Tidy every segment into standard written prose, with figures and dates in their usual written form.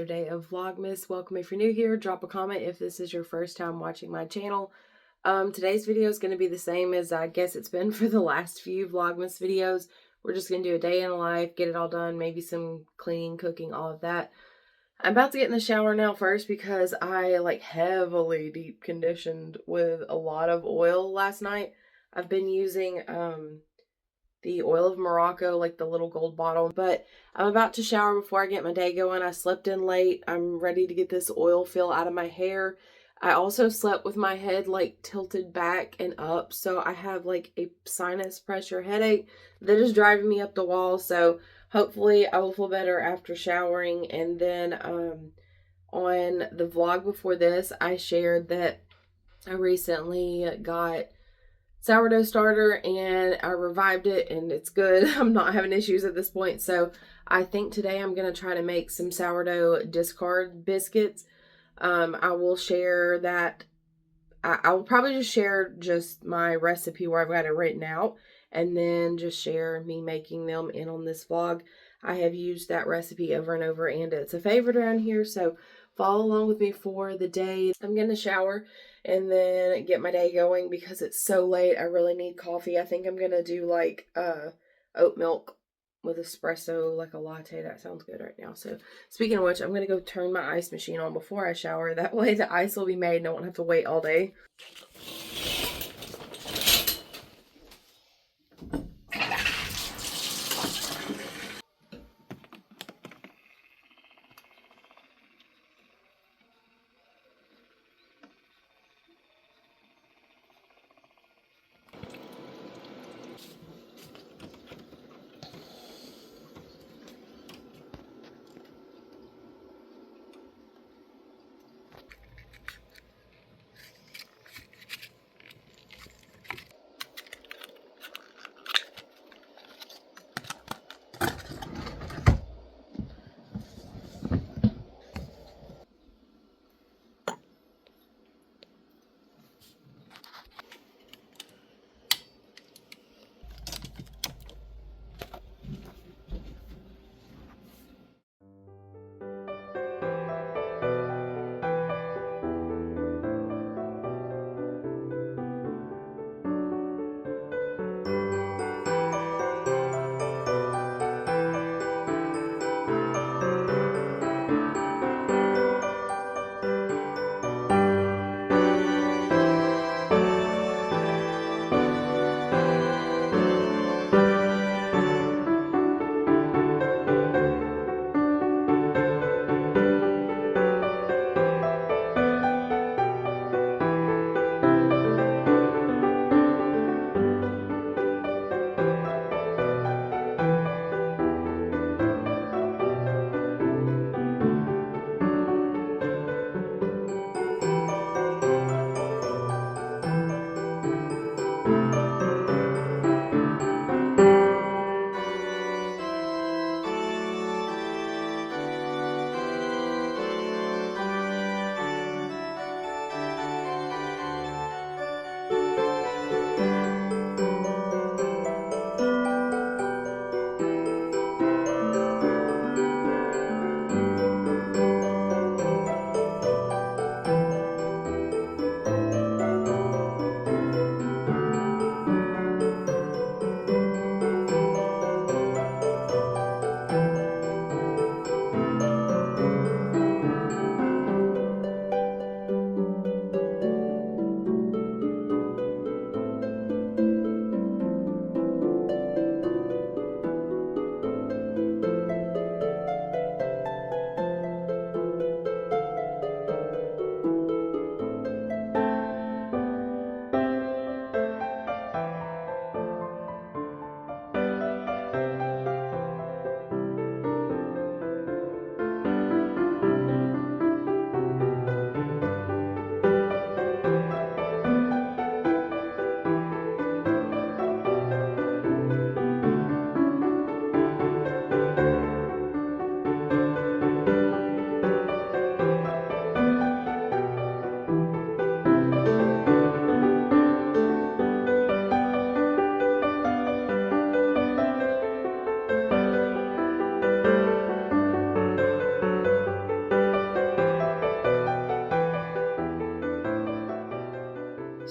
another day of Vlogmas. Welcome if you're new here. Drop a comment if this is your first time watching my channel. Today's video is going to be the same as I guess it's been for the last few Vlogmas videos. We're just going to do a day in the life, get it all done, maybe some cleaning, cooking, all of that. I'm about to get in the shower now first because I heavily deep conditioned with a lot of oil last night. I've been using the oil of Morocco, like the little gold bottle. But I'm about to shower before I get my day going. I slept in late. I'm ready to get this oil fill out of my hair. I also slept with my head tilted back and up. So I have a sinus pressure headache that is driving me up the wall. So hopefully I will feel better after showering. And then on the vlog before this, I shared that I recently got sourdough starter and I revived it and it's good. I'm not having issues at this point. So I think today I'm going to try to make some sourdough discard biscuits. I will share that. I will probably just share just my recipe where I've got it written out and then just share me making them in on this vlog. I have used that recipe over and over and it's a favorite around here. So follow along with me for the day. I'm going to shower and then get my day going because it's so late. I really need coffee. I think I'm going to do oat milk with espresso, like a latte. That sounds good right now. So speaking of which, I'm going to go turn my ice machine on before I shower. That way the ice will be made and I won't have to wait all day.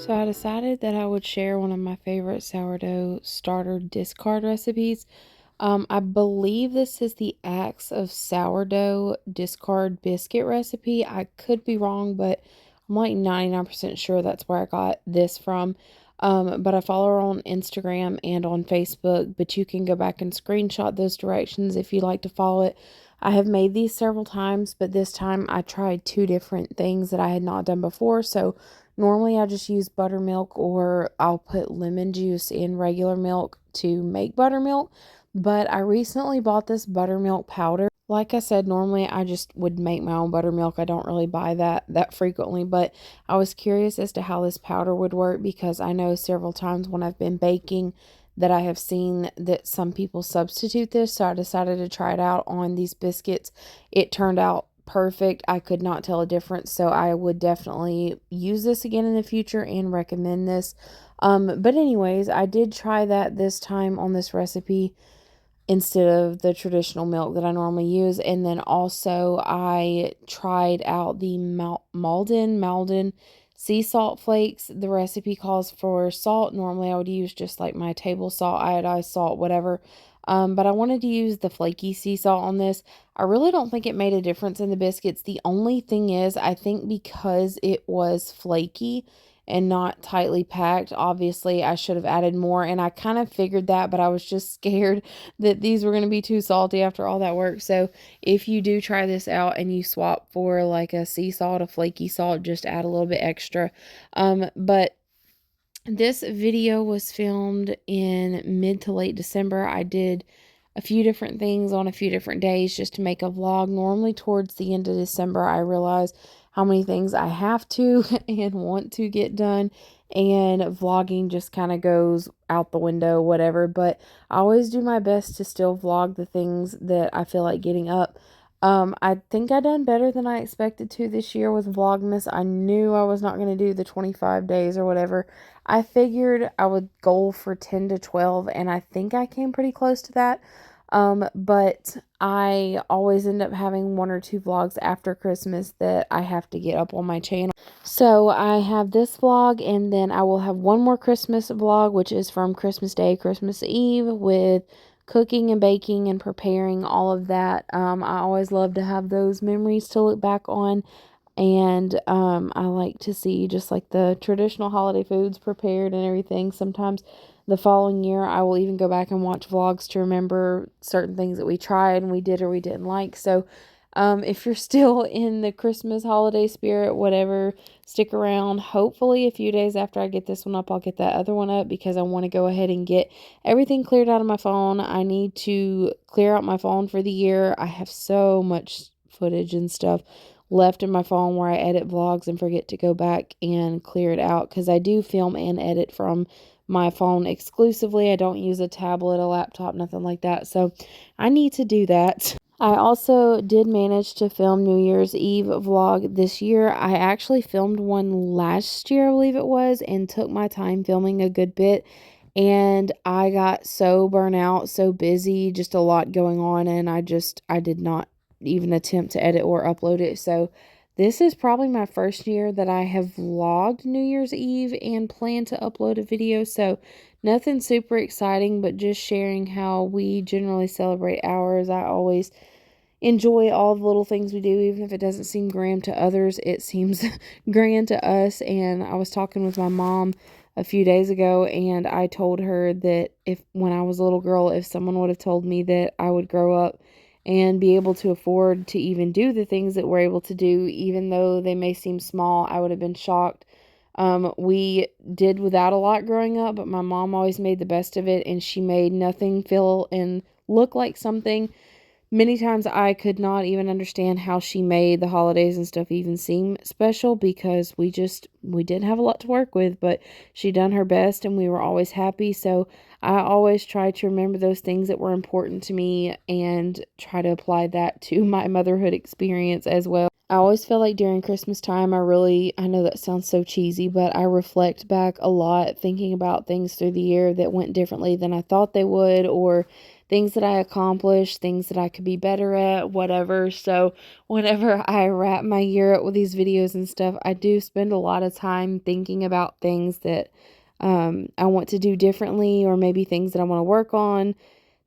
So I decided that I would share one of my favorite sourdough starter discard recipes. I believe this is the Axe of Sourdough Discard Biscuit recipe. I could be wrong, but I'm like 99% sure that's where I got this from. But I follow her on Instagram and on Facebook, but you can go back and screenshot those directions if you like to follow it. I have made these several times, but this time I tried two different things that I had not done before. So normally I just use buttermilk, or I'll put lemon juice in regular milk to make buttermilk. But I recently bought this buttermilk powder. Like I said, normally I just would make my own buttermilk. I don't really buy that frequently, but I was curious as to how this powder would work, because I know several times when I've been baking that I have seen that some people substitute this, so I decided to try it out on these biscuits. It turned out perfect. I could not tell a difference, so I would definitely use this again in the future and recommend this. But anyways, I did try that this time on this recipe instead of the traditional milk that I normally use. And then also I tried out the Malden sea salt flakes. The recipe calls for salt. Normally I would use just like my table salt, iodized salt, whatever. But I wanted to use the flaky sea salt on this. I really don't think it made a difference in the biscuits. The only thing is, I think because it was flaky and not tightly packed, obviously I should have added more, and I kind of figured that, but I was just scared that these were going to be too salty after all that work. So if you do try this out and you swap for like a sea salt, a flaky salt, just add a little bit extra. But this video was filmed in mid to late December. I did a few different things on a few different days just to make a vlog. Normally towards the end of December, I realize how many things I have to and want to get done, and vlogging just kind of goes out the window, whatever. But I always do my best to still vlog the things that I feel like getting up. I think I done better than I expected to this year with Vlogmas. I knew I was not going to do the 25 days or whatever. I figured I would goal for 10 to 12, and I think I came pretty close to that. But I always end up having one or two vlogs after Christmas that I have to get up on my channel. So I have this vlog, and then I will have one more Christmas vlog, which is from Christmas Day, Christmas Eve, with cooking and baking and preparing, all of that. I always love to have those memories to look back on. And I like to see just like the traditional holiday foods prepared and everything. Sometimes the following year I will even go back and watch vlogs to remember certain things that we tried and we did or we didn't like. So if you're still in the Christmas holiday spirit, whatever, stick around. Hopefully a few days after I get this one up, I'll get that other one up, because I want to go ahead and get everything cleared out of my phone. I need to clear out my phone for the year. I have so much footage and stuff left in my phone where I edit vlogs and forget to go back and clear it out, because I do film and edit from my phone exclusively. I don't use a tablet, a laptop, nothing like that. So I need to do that. I also did manage to film New Year's Eve vlog this year. I actually filmed one last year, I believe it was, and took my time filming a good bit. And I got so burnt out, so busy, just a lot going on, and I did not even attempt to edit or upload it. So this is probably my first year that I have vlogged New Year's Eve and plan to upload a video. So nothing super exciting, but just sharing how we generally celebrate ours. I always enjoy all the little things we do, even if it doesn't seem grand to others. It seems grand to us. And I was talking with my mom a few days ago, and I told her that when I was a little girl, if someone would have told me that I would grow up and be able to afford to even do the things that we're able to do, even though they may seem small, I would have been shocked. We did without a lot growing up, but my mom always made the best of it, and she made nothing feel and look like something. Many times I could not even understand how she made the holidays and stuff even seem special, because we didn't have a lot to work with, but she done her best and we were always happy. So I always try to remember those things that were important to me and try to apply that to my motherhood experience as well. I always feel like during Christmas time, I know that sounds so cheesy, but I reflect back a lot, thinking about things through the year that went differently than I thought they would, or things that I accomplished, things that I could be better at, whatever. So whenever I wrap my year up with these videos and stuff, I do spend a lot of time thinking about things that I want to do differently, or maybe things that I want to work on,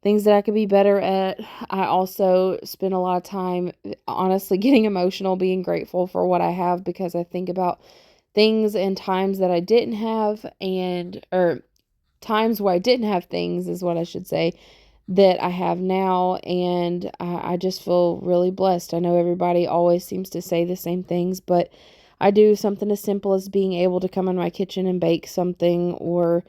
things that I could be better at. I also spend a lot of time, honestly, getting emotional, being grateful for what I have, because I think about things and times that I didn't have, or times where I didn't have things is what I should say, that I have now, and I just feel really blessed. I know everybody always seems to say the same things, but I do something as simple as being able to come in my kitchen and bake something, or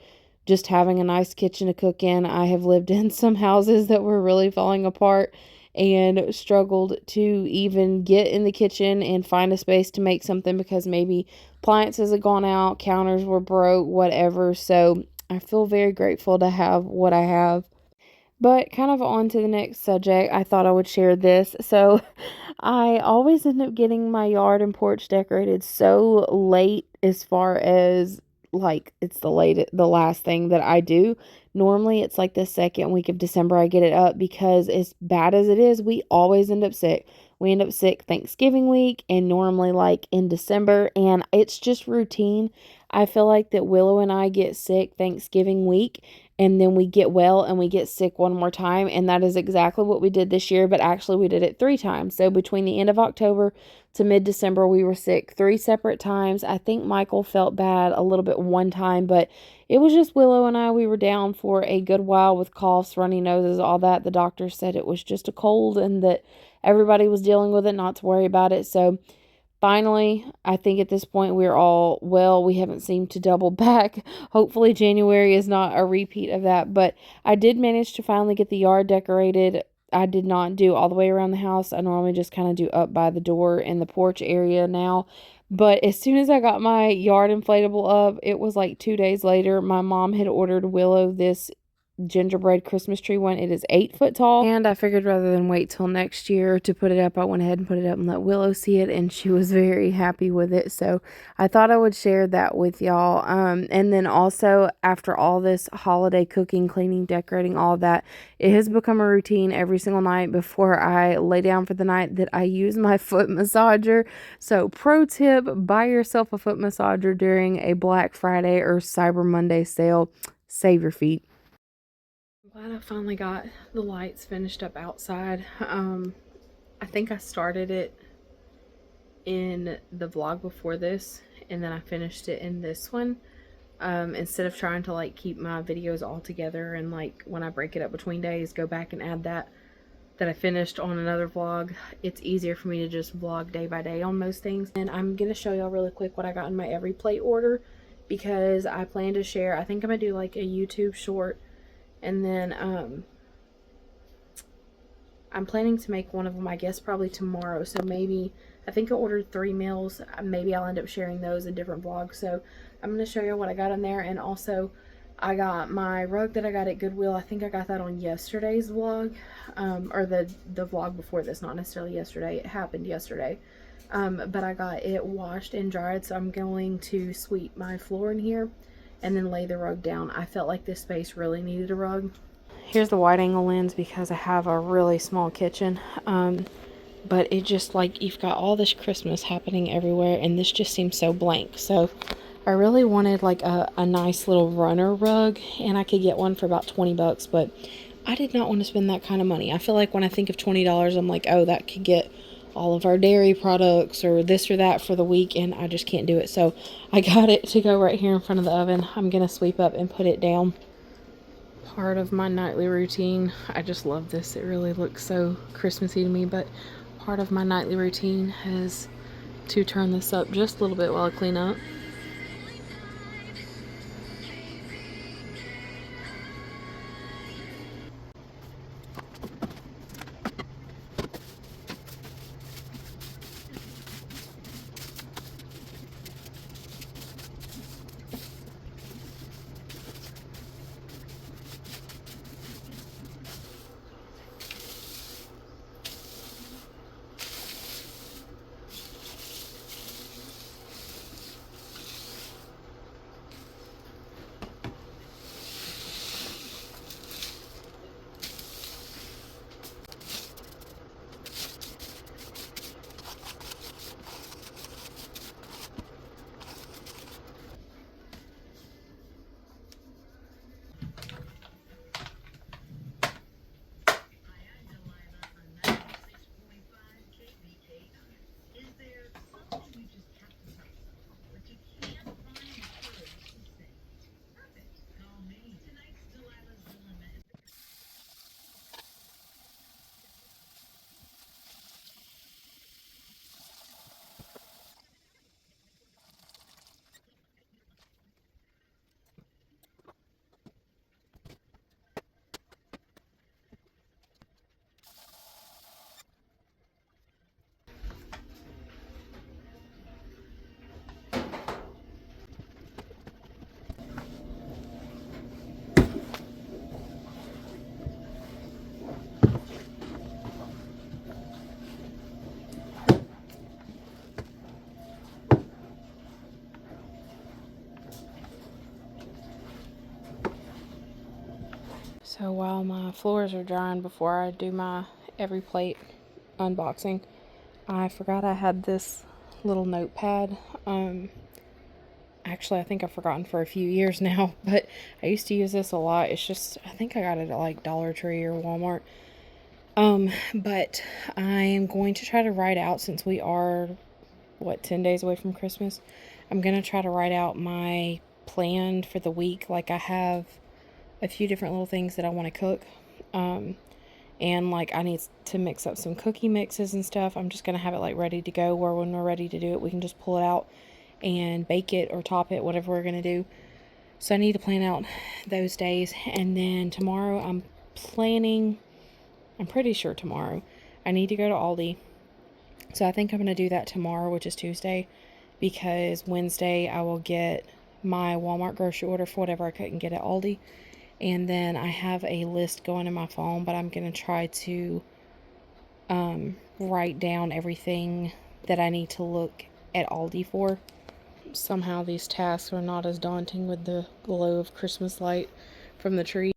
just having a nice kitchen to cook in. I have lived in some houses that were really falling apart and struggled to even get in the kitchen and find a space to make something because maybe appliances had gone out, counters were broke, whatever. So I feel very grateful to have what I have. But kind of on to the next subject, I thought I would share this. So I always end up getting my yard and porch decorated so late, as far as like it's the last thing that I do. Normally it's like the second week of December I get it up, because as bad as it is, we always end up sick. We end up sick Thanksgiving week and normally like in December, and it's just routine. I feel like that Willow and I get sick Thanksgiving week, and then we get well and we get sick one more time, and that is exactly what we did this year, but actually we did it 3 times. So between the end of October to mid-December, we were sick 3 separate times. I think Michael felt bad a little bit one time, but it was just Willow and I. We were down for a good while with coughs, runny noses, all that. The doctor said it was just a cold and that everybody was dealing with it, not to worry about it. So finally, I think at this point we're all well. We haven't seemed to double back. Hopefully January is not a repeat of that, but I did manage to finally get the yard decorated. I did not do all the way around the house. I normally just kind of do up by the door and the porch area now. But as soon as I got my yard inflatable up, it was like 2 days later, my mom had ordered Willow this gingerbread Christmas tree one. It is 8 foot tall, and I figured rather than wait till next year to put it up, I went ahead and put it up and let Willow see it, and she was very happy with it. So I thought I would share that with y'all. And then also, after all this holiday cooking, cleaning, decorating, all of that, it has become a routine every single night before I lay down for the night that I use my foot massager. So pro tip, buy yourself a foot massager during a Black Friday or Cyber Monday sale. Save your feet. I'm glad I finally got the lights finished up outside. I think I started it in the vlog before this, and then I finished it in this one. Instead of trying to like keep my videos all together and like when I break it up between days, go back and add that I finished on another vlog, it's easier for me to just vlog day by day on most things. And I'm gonna show y'all really quick what I got in my Everyplate order, because I plan to share, I think I'm gonna do like a YouTube short, and then I'm planning to make one of them, I guess, probably tomorrow. So maybe, I think I ordered 3 meals. Maybe I'll end up sharing those in different vlogs. So I'm going to show you what I got in there. And also, I got my rug that I got at Goodwill. I think I got that on yesterday's vlog. Or the vlog before this, not necessarily yesterday. It happened yesterday. But I got it washed and dried. So I'm going to sweep my floor in here and then lay the rug down. I felt like this space really needed a rug. Here's the wide angle lens because I have a really small kitchen. But it just, like, you've got all this Christmas happening everywhere, and this just seems so blank. So I really wanted like a nice little runner rug, and I could get one for about 20 bucks, but I did not want to spend that kind of money. I feel like when I think of $20, I'm like, oh, that could get all of our dairy products or this or that for the week, and I just can't do it. So I got it to go right here in front of the oven. I'm gonna sweep up and put it down. Part of my nightly routine, I just love this, it really looks so Christmassy to me, but part of my nightly routine is to turn this up just a little bit while I clean up. So while my floors are drying before I do my Everyplate unboxing, I forgot I had this little notepad. Actually, I think I've forgotten for a few years now, but I used to use this a lot. It's just, I think I got it at like Dollar Tree or Walmart. But I am going to try to write out, since we are, 10 days away from Christmas. I'm going to try to write out my plan for the week. Like, I have a few different little things that I want to cook. And like I need to mix up some cookie mixes and stuff. I'm just going to have it like ready to go, where when we're ready to do it, we can just pull it out and bake it or top it, whatever we're going to do. So I need to plan out those days. And then tomorrow I'm pretty sure tomorrow I need to go to Aldi. So I think I'm going to do that tomorrow, which is Tuesday, because Wednesday I will get my Walmart grocery order for whatever I couldn't get at Aldi. And then I have a list going in my phone, but I'm going to try to write down everything that I need to look at Aldi for. Somehow these tasks are not as daunting with the glow of Christmas light from the tree.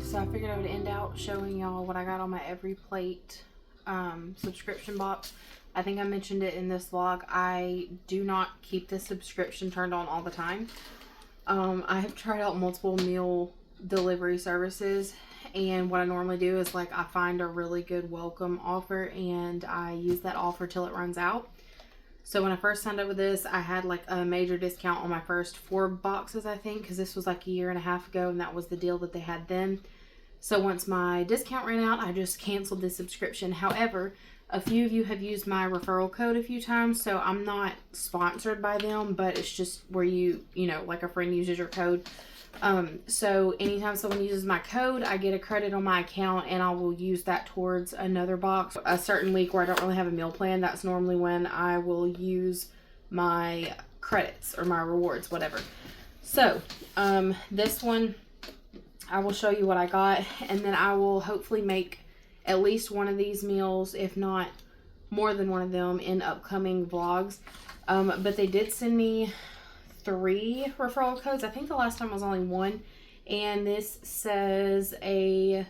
So I figured I would end out showing y'all what I got on my Everyplate subscription box. I think I mentioned it in this vlog. I do not keep this subscription turned on all the time. I have tried out multiple meal delivery services, and what I normally do is like I find a really good welcome offer and I use that offer till it runs out. So when I first signed up with this, I had like a major discount on my first 4 boxes, I think, because this was like a year and a half ago and that was the deal that they had then. So once my discount ran out, I just canceled the subscription. However, a few of you have used my referral code a few times, so I'm not sponsored by them, but it's just where you know, like a friend uses your code. So anytime someone uses my code, I get a credit on my account and I will use that towards another box. A certain week where I don't really have a meal plan, that's normally when I will use my credits or my rewards, whatever. So, this one, I will show you what I got, and then I will hopefully make at least one of these meals, if not more than one of them, in upcoming vlogs. But they did send me 3 referral codes. I think the last time was only 1. And this says a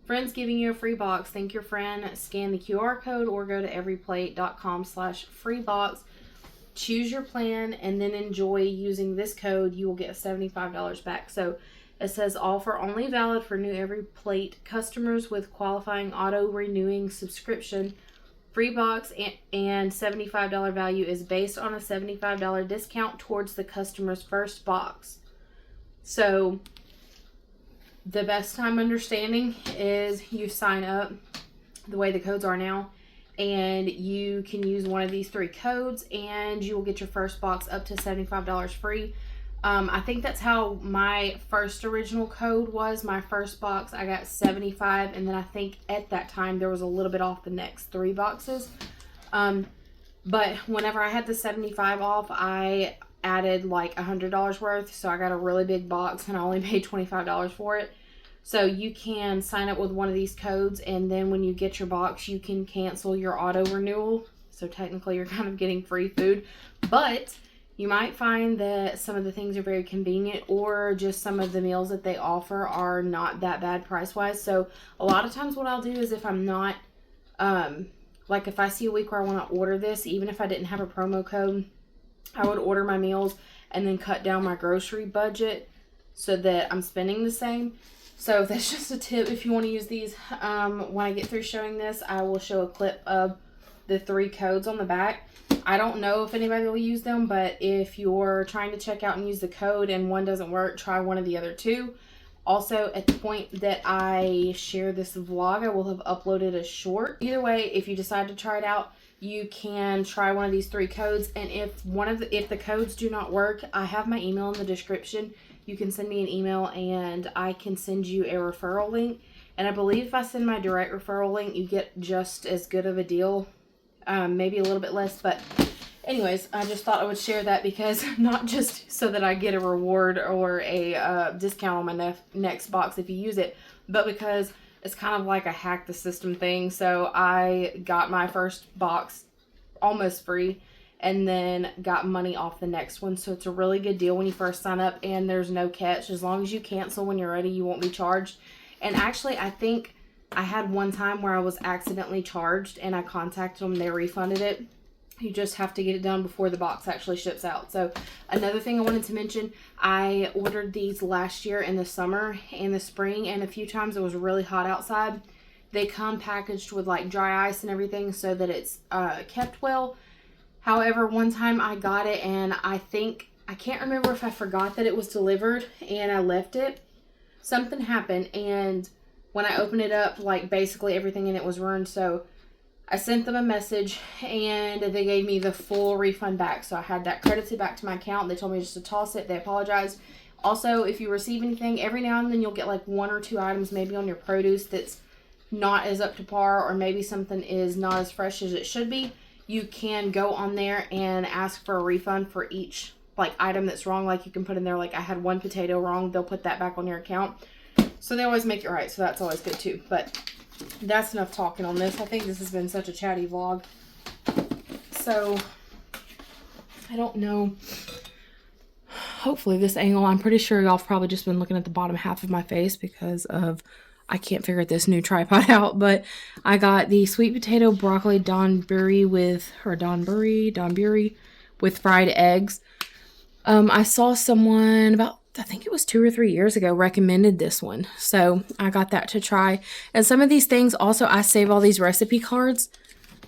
friend's giving you a free box. Thank your friend. Scan the QR code or go to everyplate.com/free box. Choose your plan and then enjoy using this code. You will get $75 back. So it says offer only valid for new Everyplate customers with qualifying auto-renewing subscription. Free box and $75 value is based on a $75 discount towards the customer's first box. So the best I'm understanding is you sign up the way the codes are now, and you can use one of these 3 codes and you will get your first box up to $75 free. I think that's how my first original code was. My first box, I got 75, and then I think at that time there was a little bit off the next 3 boxes. But whenever I had the 75 off, I added like $100 worth, so I got a really big box and I only paid $25 for it. So you can sign up with one of these codes, and then when you get your box, you can cancel your auto renewal. So technically you're kind of getting free food, but you might find that some of the things are very convenient, or just some of the meals that they offer are not that bad price-wise. So a lot of times what I'll do is if I'm not, like if I see a week where I want to order this, even if I didn't have a promo code, I would order my meals and then cut down my grocery budget so that I'm spending the same. So that's just a tip if you want to use these. When I get through showing this, I will show a clip of the 3 codes on the back. I don't know if anybody will use them, but if you're trying to check out and use the code and one doesn't work, try one of the other 2. Also, at the point that I share this vlog, I will have uploaded a short. Either way, if you decide to try it out, you can try one of these 3 codes. And if the codes do not work, I have my email in the description. You can send me an email and I can send you a referral link. And I believe if I send my direct referral link, you get just as good of a deal. Maybe a little bit less, but anyways, I just thought I would share that because not just so that I get a reward or a discount on my next box if you use it, but because it's kind of like a hack the system thing. So I got my first box almost free and then got money off the next one. So it's a really good deal when you first sign up, and there's no catch. As long as you cancel when you're ready, you won't be charged. And actually, I think I had one time where I was accidentally charged and I contacted them. They refunded it. You just have to get it done before the box actually ships out. So another thing I wanted to mention, I ordered these last year in the summer and the spring, and a few times it was really hot outside. They come packaged with like dry ice and everything so that it's kept well. However, one time I got it and I can't remember if I forgot that it was delivered and I left it. Something happened, and when I opened it up, like basically everything in it was ruined. So I sent them a message and they gave me the full refund back. So I had that credited back to my account. They told me just to toss it. They apologized. Also, if you receive anything, every now and then you'll get like 1 or 2 items maybe on your produce that's not as up to par, or maybe something is not as fresh as it should be. You can go on there and ask for a refund for each like item that's wrong. Like you can put in there like I had 1 potato wrong. They'll put that back on your account. So they always make it right. So that's always good too. But that's enough talking on this. I think this has been such a chatty vlog. So I don't know. Hopefully this angle, I'm pretty sure y'all have probably just been looking at the bottom half of my face because of I can't figure this new tripod out. But I got the sweet potato broccoli donburi with fried eggs. I saw someone about, I think it was 2 or 3 years ago, recommended this one. So I got that to try. And some of these things also, I save all these recipe cards.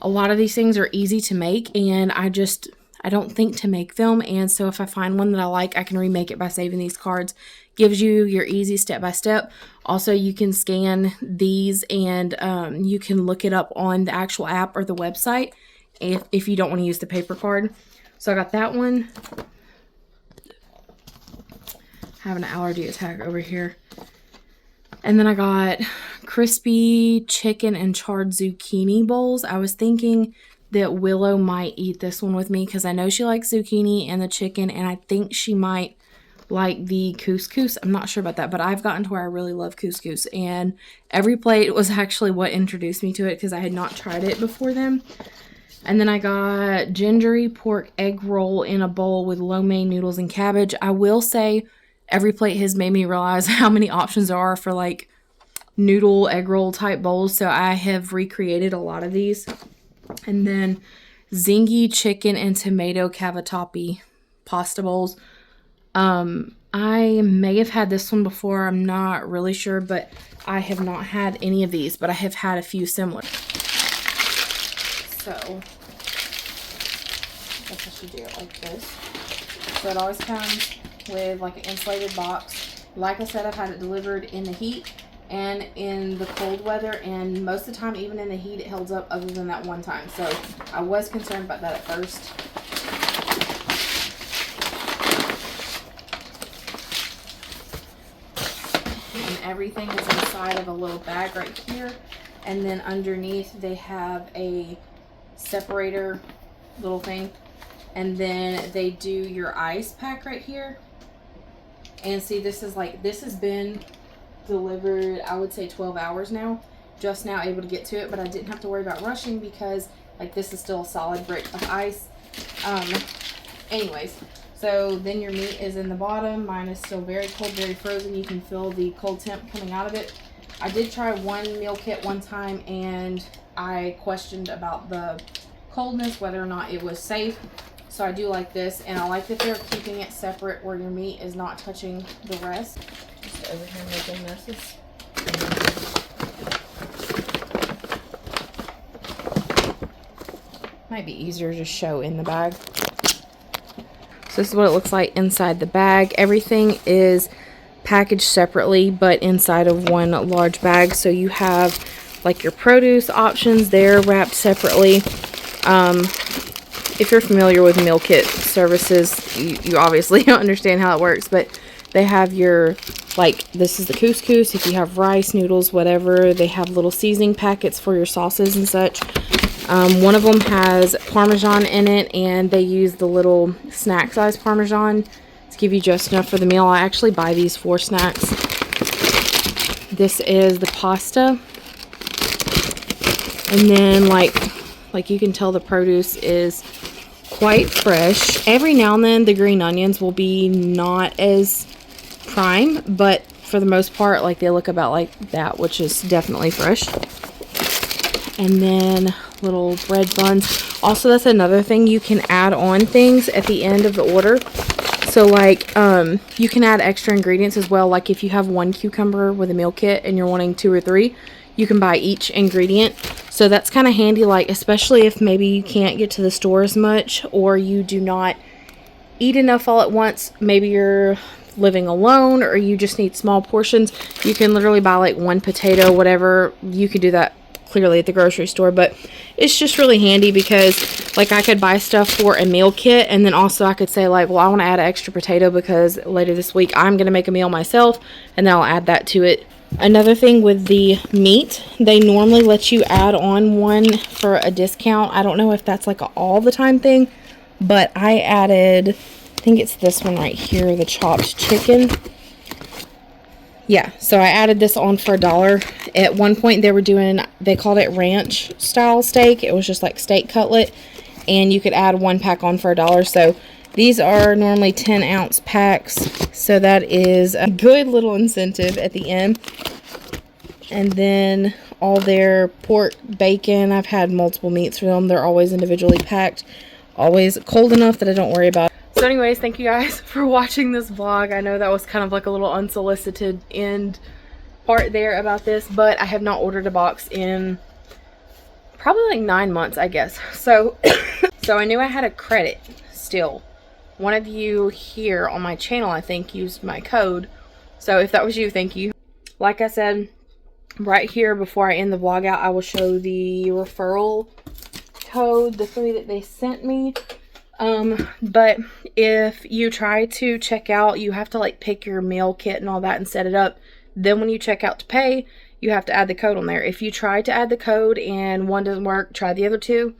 A lot of these things are easy to make, and I don't think to make them. And so if I find one that I like, I can remake it by saving these cards. Gives you your easy step-by-step. Also, you can scan these and you can look it up on the actual app or the website if you don't want to use the paper card. So I got that one. Having an allergy attack over here. And then I got crispy chicken and charred zucchini bowls. I was thinking that Willow might eat this one with me because I know she likes zucchini and the chicken, and I think she might like the couscous. I'm not sure about that, but I've gotten to where I really love couscous, and Everyplate was actually what introduced me to it because I had not tried it before then. And then I got gingery pork egg roll in a bowl with lo mein noodles and cabbage. I will say Everyplate has made me realize how many options there are for like noodle egg roll type bowls. So I have recreated a lot of these. And then zingy chicken and tomato cavatappi pasta bowls. I may have had this one before. I'm not really sure, but I have not had any of these, but I have had a few similar. So I guess I should do it like this. So it always comes with like an insulated box. Like I said, I've had it delivered in the heat and in the cold weather, and most of the time, even in the heat, it held up other than that one time. So I was concerned about that at first. And everything is inside of a little bag right here. And then underneath they have a separator little thing. And then they do your ice pack right here. And see, this has been delivered, I would say 12 hours now. Just now able to get to it, but I didn't have to worry about rushing because like this is still a solid brick of ice. Anyways, so then your meat is in the bottom. Mine is still very cold, very frozen. You can feel the cold temp coming out of it. I did try one meal kit one time and I questioned about the coldness, whether or not it was safe. So I do like this, and I like that they're keeping it separate where your meat is not touching the rest. Just over here making messes. Might be easier to show in the bag. So this is what it looks like inside the bag. Everything is packaged separately, but inside of one large bag. So you have like your produce options there wrapped separately. If you're familiar with meal kit services, you obviously understand how it works, but they have your, like, this is the couscous, if you have rice, noodles, whatever. They have little seasoning packets for your sauces and such. One of them has Parmesan in it, and they use the little snack size Parmesan to give you just enough for the meal. I actually buy these for snacks. This is the pasta. And then, like you can tell, the produce is quite fresh. Every now and then the green onions will be not as prime, but for the most part, like, they look about like that, which is definitely fresh. And then little bread buns. Also, that's another thing, you can add on things at the end of the order. So like you can add extra ingredients as well. Like if you have 1 cucumber with a meal kit and you're wanting 2 or 3, you can buy each ingredient. So that's kind of handy, like especially if maybe you can't get to the store as much, or you do not eat enough all at once. Maybe you're living alone, or you just need small portions. You can literally buy like 1 potato, whatever. You could do that clearly at the grocery store, but it's just really handy because, like, I could buy stuff for a meal kit, and then also I could say, like, well, I want to add an extra potato because later this week I'm going to make a meal myself, and then I'll add that to it. Another thing with the meat, they normally let you add on one for a discount. I don't know if that's like an all the time thing, but I added, I think it's this one right here, the chopped chicken. Yeah, so I added this on for $1. At one point they were doing, they called it ranch style steak. It was just like steak cutlet, and you could add 1 pack on for $1. So these are normally 10-ounce packs, so that is a good little incentive at the end. And then all their pork, bacon, I've had multiple meats for them. They're always individually packed, always cold enough that I don't worry about it. So anyways, thank you guys for watching this vlog. I know that was kind of like a little unsolicited end part there about this, but I have not ordered a box in probably like 9 months, I guess. So I knew I had a credit still. One of you here on my channel, I think, used my code. So if that was you, thank you. Like I said, right here before I end the vlog out, I will show the referral code, the 3 that they sent me. But if you try to check out, you have to like pick your meal kit and all that and set it up. Then when you check out to pay, you have to add the code on there. If you try to add the code and one doesn't work, try the other 2.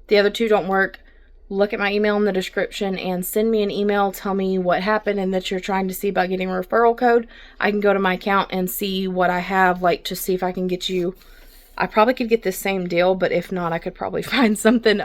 The other 2 don't work, look at my email in the description and send me an email. Tell me what happened and that you're trying to see about getting a referral code. I can go to my account and see what I have, like, to see if I can get you. I probably could get the same deal, but if not, I could probably find something.